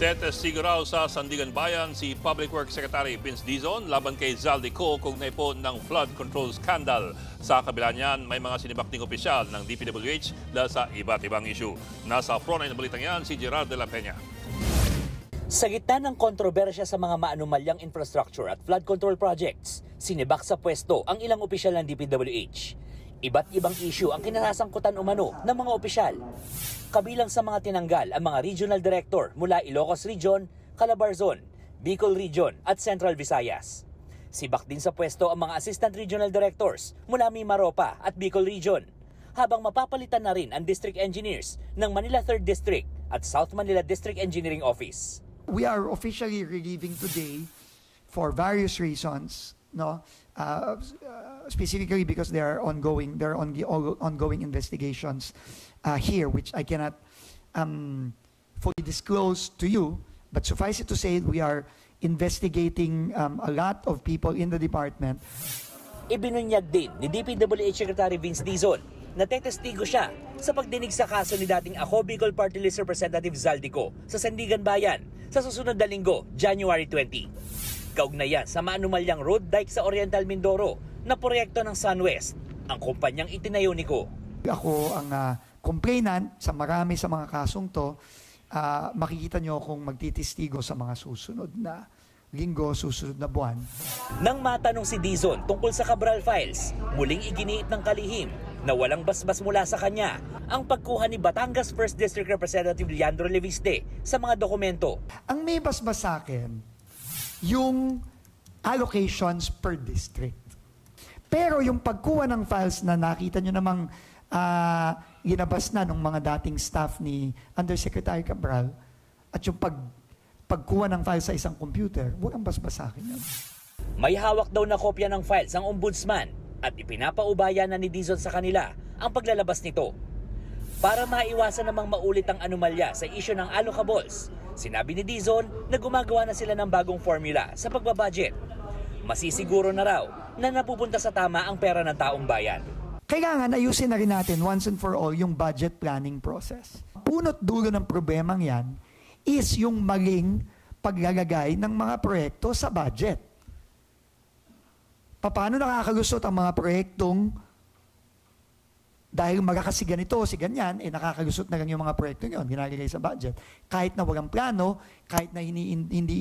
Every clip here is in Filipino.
Tetestigo raw sa Sandigan Bayan si Public Works Secretary Vince Dizon laban kay Zaldico kaugnay po ng flood control scandal. Sa kabila niyan, may mga sinibakting opisyal ng DPWH dahil sa iba't ibang issue. Nasa frontline na balitang yan si Gerard de la Peña. Sa gitna ng kontrobersya sa mga maanumalyang infrastructure at flood control projects, sinibak sa pwesto ang ilang opisyal ng DPWH. Iba't ibang issue ang kinasangkutan umano ng mga opisyal. Kabilang sa mga tinanggal ang mga regional director mula Ilocos Region, Calabarzon, Bicol Region at Central Visayas. Sibak din sa pwesto ang mga assistant regional directors mula Mimaropa at Bicol Region, habang mapapalitan na rin ang district engineers ng Manila 3rd District at South Manila District Engineering Office. We are officially relieving today for various reasons, no? Specifically because there are ongoing investigations here, which I cannot fully disclose to you. But suffice it to say, we are investigating a lot of people in the department. Ibinunyag din ni DPWH Secretary Vince Dizon na tetestigo siya sa pagdinig sa kaso ni dating Ako Bicol Party List Representative Zaldico sa Sandigan Bayan sa susunod na linggo, January 20. Kaugnayan sa maanumalyang road dike sa Oriental Mindoro na proyekto ng SunWest, ang kumpanyang itinayo ni Ko. Ako ang complainant sa marami sa mga kasong to. Makikita nyo kung magtitistigo sa mga susunod na linggo, susunod na buwan. Nang matanong si Dizon tungkol sa Cabral Files, muling iginiit ng kalihim na walang basbas mula sa kanya ang pagkuha ni Batangas 1st District Representative Leandro Leviste sa mga dokumento. Ang may basbas sa akin, yung allocations per district. Pero yung pagkuha ng files na nakita nyo namang ginabas na ng mga dating staff ni Undersecretary Cabral at yung pagkuha ng files sa isang computer, walang basbas sa akin yan. May hawak daw na kopya ng files ang ombudsman at ipinapaubaya na ni Dizon sa kanila ang paglalabas nito. Para maiwasan namang maulit ang anomalya sa isyu ng allocables, sinabi ni Dizon na gumagawa na sila ng bagong formula sa pagbabudget. Masisiguro na raw na napupunta sa tama ang pera ng taong bayan. Kailangan ayusin na rin natin once and for all yung budget planning process. Punot dulo ng problemang yan is yung maling paglalagay ng mga proyekto sa budget. Paano nakakalusot ang mga proyektong dahil magkakasi ganito, si ganyan, nakakalusot na lang yung mga proyekto yun, ginagagay sa budget. Kahit na walang plano, kahit na hindi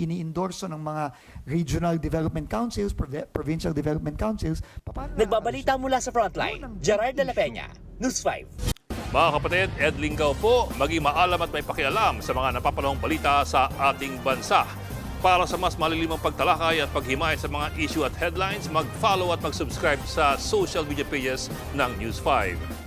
ini-endorso ng mga regional development councils, provincial development councils. Nagbabalita mula sa Frontline, Gerard de la Peña, News 5. Mga kapatid, Ed Lingaw po, maging maalam at may pakialam sa mga napapanahong balita sa ating bansa. Para sa mas malilimang pagtalakay at paghimay sa mga issue at headlines, mag-follow at mag-subscribe sa social media pages ng News 5.